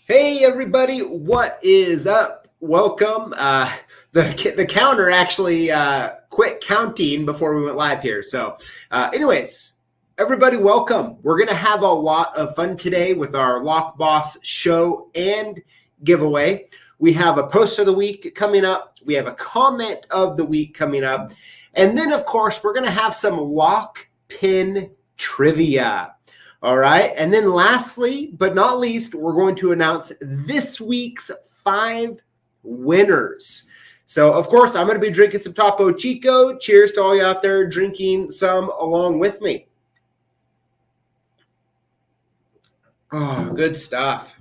Hey everybody, what is up? Welcome. The counter actually quit counting before we went live here. So anyways, everybody welcome. We're going to have a lot of fun today with our Lockboss show and giveaway. We have a post of the week coming up. We have a comment of the week coming up. And then, of course, we're going to have some lock pin trivia. All right. And then lastly, but not least, we're going to announce this week's 5 winners. So, of course, I'm going to be drinking some Topo Chico. Cheers to all you out there drinking some along with me. Oh, good stuff.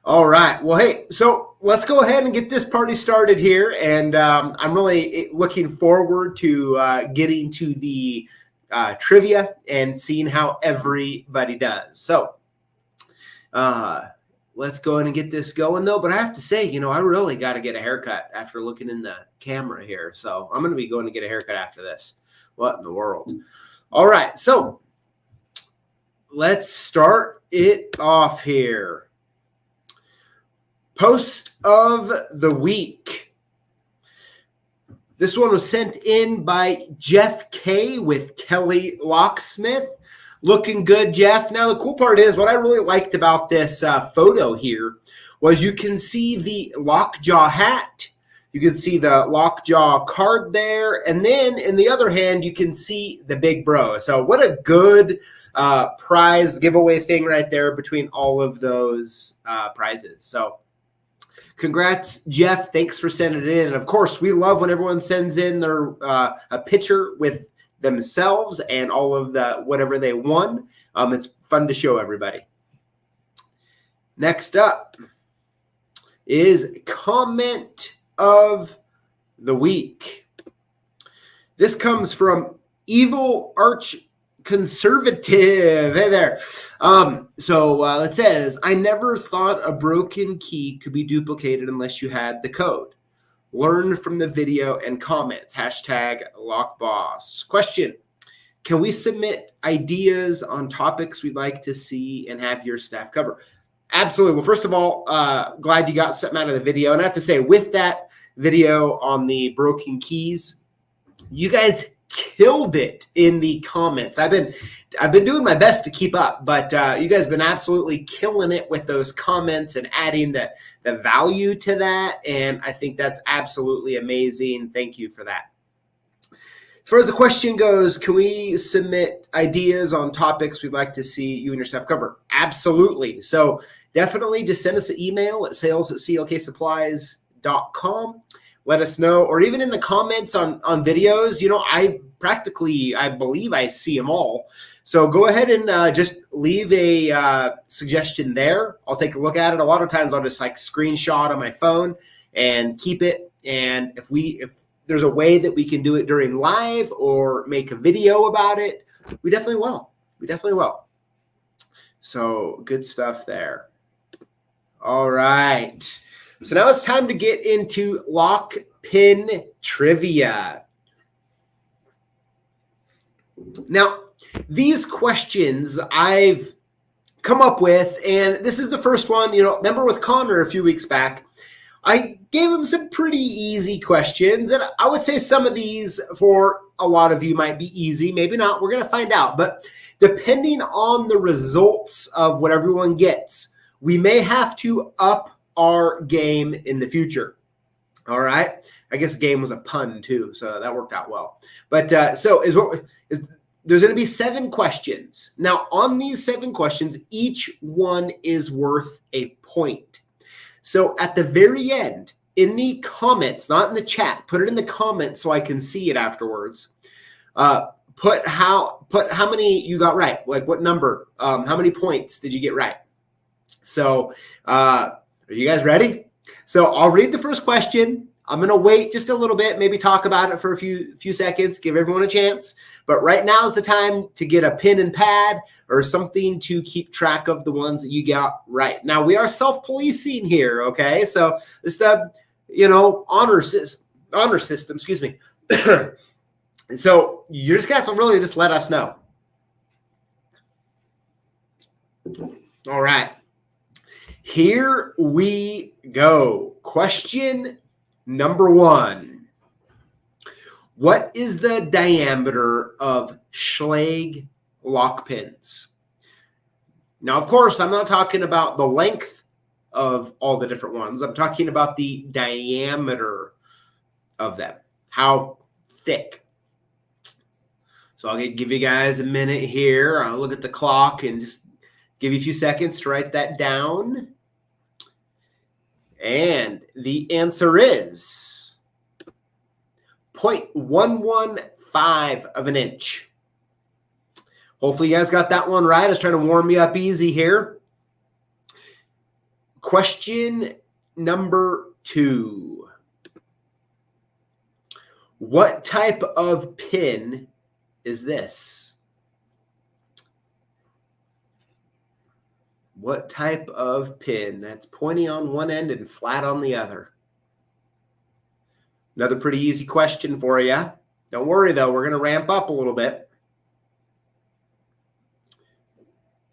All right. Well, hey, so let's go ahead and get this party started here. And I'm really looking forward to getting to the trivia and seeing how everybody does. So let's go ahead and get this going though. But I have to say, I really got to get a haircut after looking in the camera here. So I'm going to be going to get a haircut after this. What in the world? All right. So let's start it off here. Post of the week. This one was sent in by Jeff K with Kelly Locksmith. Looking good, Jeff. Now, the cool part is what I really liked about this photo here was you can see the Lockjaw hat. You can see the Lockjaw card there. And then in the other hand, you can see the big bro. So what a good prize giveaway thing right there between all of those prizes. So congrats, Jeff. Thanks for sending it in. And of course, we love when everyone sends in their a picture with themselves and all of the whatever they won. It's fun to show everybody. Next up is comment of the week. This comes from Evil Arch Conservative. Hey there. So it says, I never thought a broken key could be duplicated unless you had the code. Learn from the video and comments. Hashtag Lockboss. Question. Can we submit ideas on topics we'd like to see and have your staff cover? Absolutely. Well, first of all, glad you got something out of the video. And I have to say, with that video on the broken keys, you guys killed it in the comments. I've been doing my best to keep up, but you guys have been absolutely killing it with those comments and adding the value to that. And I think that's absolutely amazing. Thank you for that. As far as the question goes, can we submit ideas on topics we'd like to see you and your staff cover? Absolutely. So definitely just send us an email at sales@CLKsupplies.com. Let us know, or even in the comments on videos. I believe I see them all. So go ahead and just leave a suggestion there. I'll take a look at it. A lot of times I'll just screenshot on my phone and keep it. And if there's a way that we can do it during live or make a video about it, we definitely will. So good stuff there. All right. So now it's time to get into lock pin trivia. Now, these questions I've come up with, and this is the first one, remember with Connor a few weeks back, I gave him some pretty easy questions, and I would say some of these for a lot of you might be easy, maybe not, we're going to find out, but depending on the results of what everyone gets, we may have to up our game in the future. All right. I guess game was a pun too, so that worked out well. But there's going to be 7 questions. Now, on these 7 questions, each one is worth a point. So at the very end, in the comments, not in the chat, put it in the comments so I can see it afterwards. Put how many you got right, like what number, how many points did you get right? So are you guys ready? So I'll read the first question. I'm going to wait just a little bit, maybe talk about it for a few seconds, give everyone a chance. But right now is the time to get a pen and pad or something to keep track of the ones that you got right. Now, we are self-policing here, okay? So it's the, honor system, excuse me. So you're just going to have to really just let us know. All right. Here we go. Question number 1. What is the diameter of Schlage lock pins? Now, of course, I'm not talking about the length of all the different ones. I'm talking about the diameter of them. How thick? So I'll give you guys a minute here. I'll look at the clock and just give you a few seconds to write that down. And the answer is 0.115 of an inch. Hopefully you guys got that one right. I was trying to warm you up easy here. Question number 2. What type of pin is this? What type of pin that's pointy on one end and flat on the other? Another pretty easy question for you. Don't worry though, we're going to ramp up a little bit.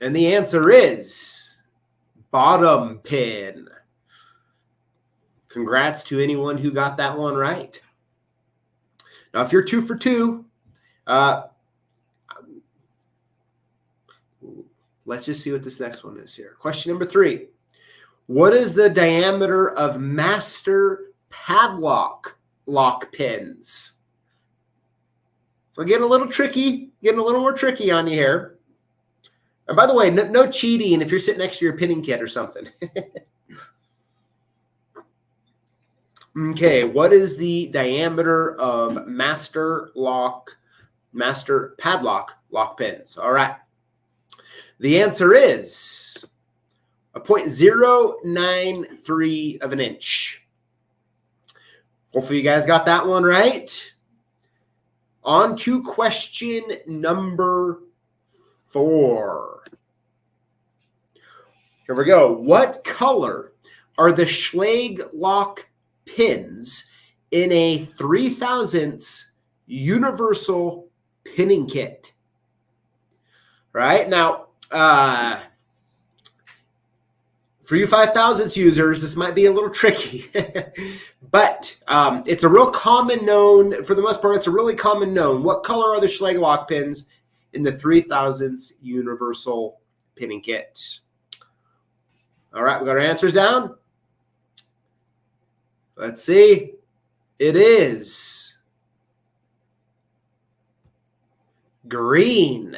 And the answer is bottom pin. Congrats to anyone who got that one right. Now, if you're 2 for 2, let's just see what this next one is here. Question number 3. What is the diameter of master padlock lock pins? So getting a little tricky, getting a little more tricky on you here. And by the way, no cheating if you're sitting next to your pinning kit or something. Okay, what is the diameter of master padlock lock pins? All right. The answer is a 0.093 of an inch. Hopefully you guys got that one right. On to question number 4. Here we go. What color are the Schlage lock pins in a 3/1000 universal pinning kit? Right now, for you 5/1000 users, this might be a little tricky, but it's a real common known, for the most part, it's a really common known. What color are the Schlage lock pins in the 3/1000 universal pinning kit? All right, we got our answers down. Let's see. It is green.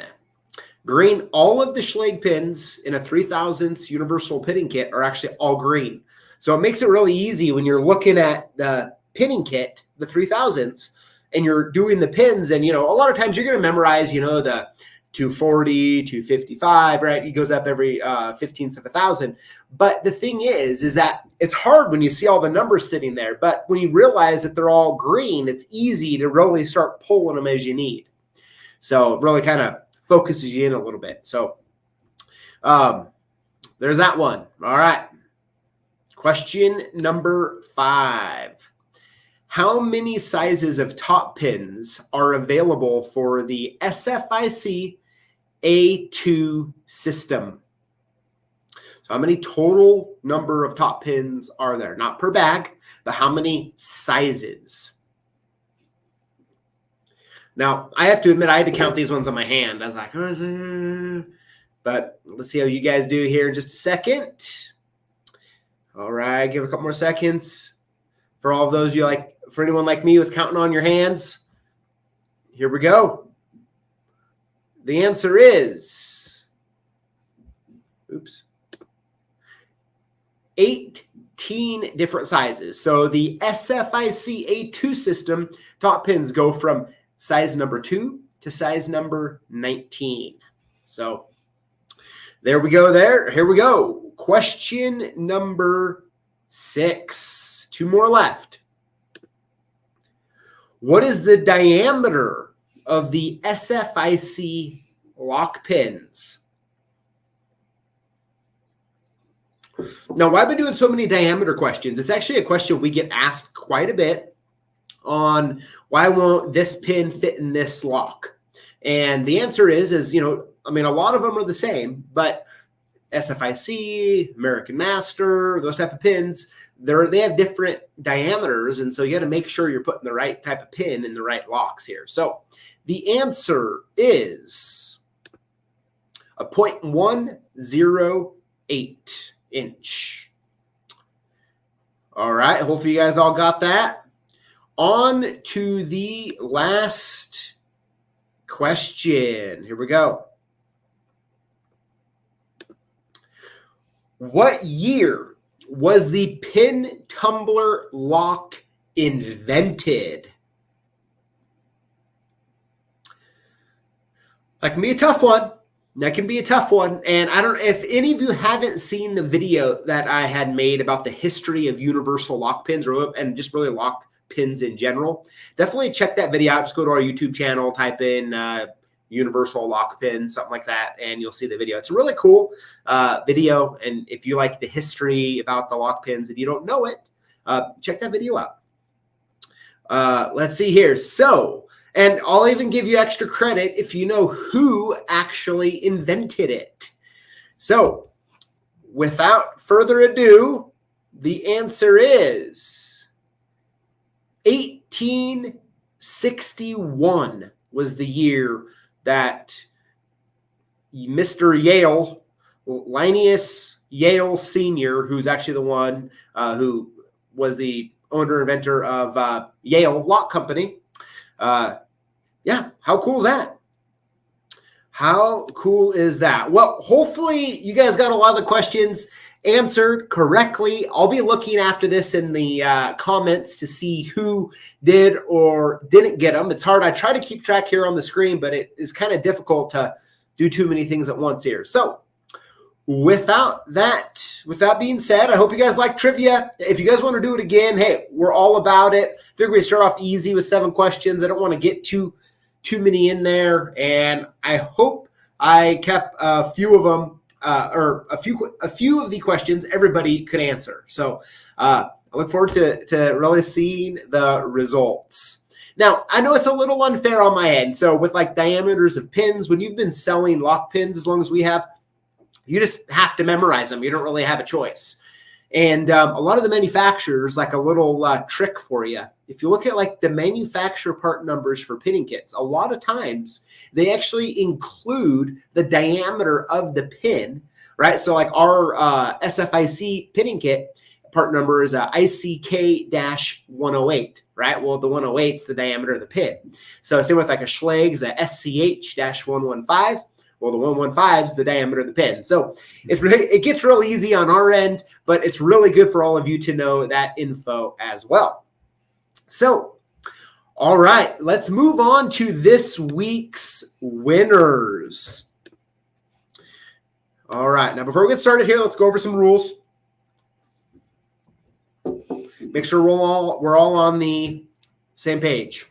Green. All of the Schlage pins in a 3/1000 universal pinning kit are actually all green. So it makes it really easy when you're looking at the pinning kit, the 3/1000s, and you're doing the pins. And, a lot of times you're going to memorize, the 240, 255, right? It goes up every 15th of a thousand. But the thing is that it's hard when you see all the numbers sitting there. But when you realize that they're all green, it's easy to really start pulling them as you need. So it really kind of focuses you in a little bit. So there's that one. All right. Question number 5. How many sizes of top pins are available for the SFIC A2 system? So how many total number of top pins are there? Not per bag, but how many sizes? Now, I have to admit, I had to count these ones on my hand. I was like, but let's see how you guys do here in just a second. All right, give it a couple more seconds. For all of those for anyone like me who was counting on your hands, here we go. The answer is, 18 different sizes. So the SFIC A2 system top pins go from size number 2 to size number 19. So there we go there. Here we go. Question number 6. 2 more left. What is the diameter of the SFIC lock pins? Now, why I've been doing so many diameter questions, it's actually a question we get asked quite a bit on why won't this pin fit in this lock? And the answer is, a lot of them are the same, but SFIC, American Master, those type of pins, they have different diameters, and so you got to make sure you're putting the right type of pin in the right locks here. So the answer is a 0.108 inch. All right, hopefully you guys all got that. On to the last question. Here we go. What year was the pin tumbler lock invented? That can be a tough one. And I don't know if any of you haven't seen the video that I had made about the history of universal lock pins and just really lock pins in general. Definitely check that video out. Just go to our YouTube channel, type in universal lock pin, something like that, and you'll see the video. It's a really cool video. And if you like the history about the lock pins and you don't know it, check that video out. Let's see here. So, and I'll even give you extra credit if you know who actually invented it. So, without further ado, the answer is 1861 was the year that Mr. Yale, Linnaeus Yale Sr., who's actually the one who was the owner and inventor of Yale Lock Company. Yeah, how cool is that? How cool is that? Well, hopefully you guys got a lot of the questions answered correctly. I'll be looking after this in the comments to see who did or didn't get them. It's hard. I try to keep track here on the screen, but it is kind of difficult to do too many things at once here. So with that being said, I hope you guys like trivia. If you guys want to do it again, hey, we're all about it. I figure we start off easy with 7 questions. I don't want to get too many in there, and I hope I kept a few of them, or a few of the questions everybody could answer. So I look forward to really seeing the results. Now, I know it's a little unfair on my end. So with like diameters of pins, when you've been selling lock pins as long as we have, you just have to memorize them. You don't really have a choice. And a lot of the manufacturers, like a little trick for you. If you look at like the manufacturer part numbers for pinning kits, a lot of times they actually include the diameter of the pin, right? So like our SFIC pinning kit part number is ICK-108, right? Well, the 108 is the diameter of the pin. So same with like a Schlag's, a SCH-115. Well, the 115 is the diameter of the pin. So it gets real easy on our end, but it's really good for all of you to know that info as well. So, all right, let's move on to this week's winners. All right, now before we get started here, let's go over some rules. Make sure we're all on the same page.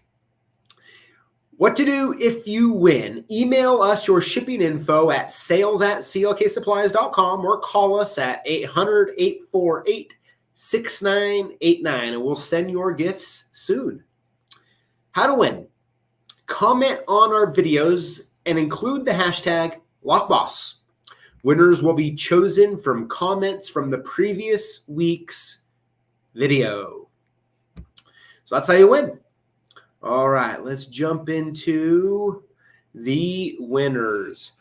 What to do if you win? Email us your shipping info at sales@CLKsupplies.com or call us at 800-848-6989 and we'll send your gifts soon. How to win? Comment on our videos and include the hashtag Lockboss. Winners will be chosen from comments from the previous week's video. So that's how you win. All right, let's jump into the winners.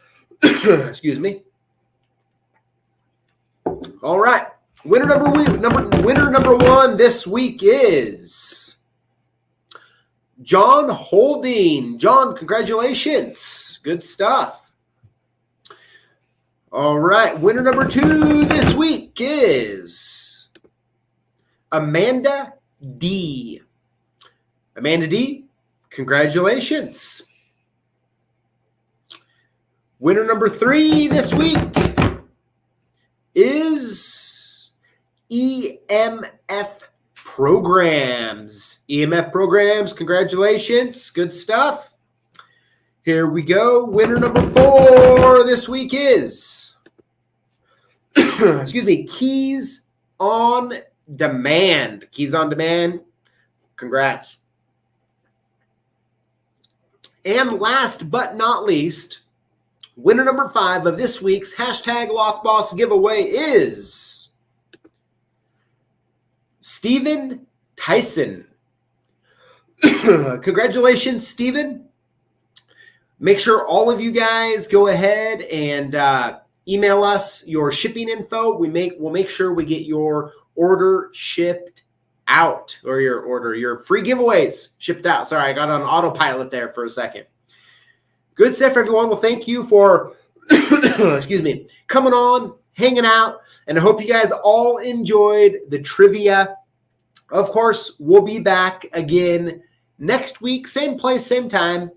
Excuse me. All right, winner number 1 this week is John Holding. John, congratulations. Good stuff. All right, winner number 2 this week is Amanda D. Amanda D, congratulations. Winner number 3 this week is EMF Programs. EMF Programs, congratulations. Good stuff. Here we go. Winner number 4 this week is, excuse me, Keys on Demand. Keys on Demand, congrats. And last but not least, winner number 5 of this week's hashtag Lockboss giveaway is Steven Tyson. Congratulations, Steven. Make sure all of you guys go ahead and email us your shipping info. We'll make sure we get your order shipped out, or your free giveaways shipped out. Sorry, I got on autopilot there for a second. Good stuff, everyone. Well, thank you for excuse me, coming on, hanging out, and I hope you guys all enjoyed the trivia. Of course, we'll be back again next week, same place, same time,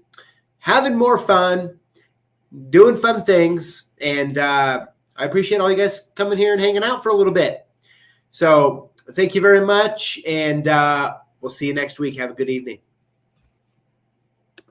having more fun, doing fun things, and I appreciate all you guys coming here and hanging out for a little bit. So thank you very much, and we'll see you next week. Have a good evening.